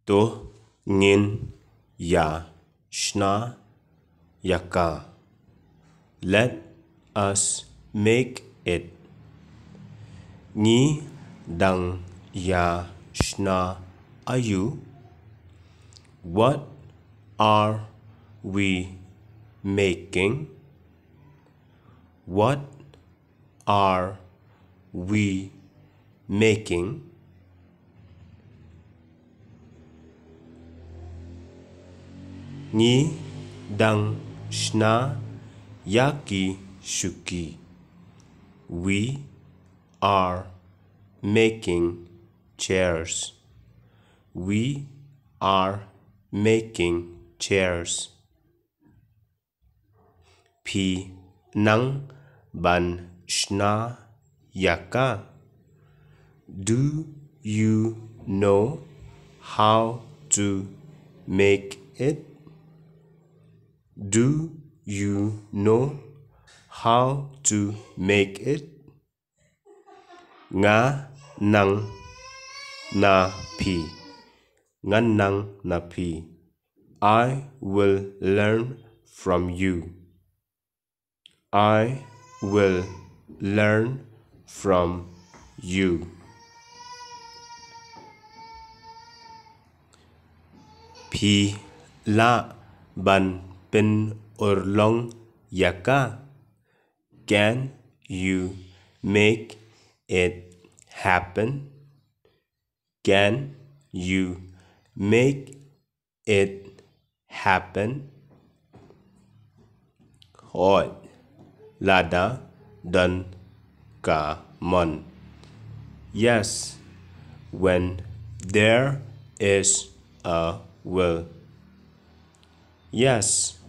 to ngin ya shna iaka. Let us make it. Ni dang ya shna ayu. What are we making? What are we making? Ni dang shna iaki shuki. We are making chairs. We are making chairs. Pi nang ban shna iaka. Do you know how to make it? Do you know how to make it? Nga nang na pi. Nga nang na pi. I will learn from you. I will learn from you. Pi la ban pin urlong iaka. Can you make it happen? Can you make it happen? Hỏi là đã done cả món. Yes, when there is a will. Yes,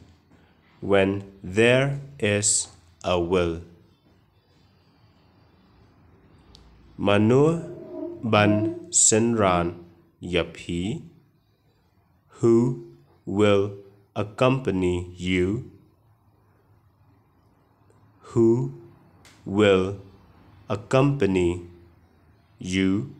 when there is a will. Manu ban senran yapi. Who will accompany you? Who will accompany you?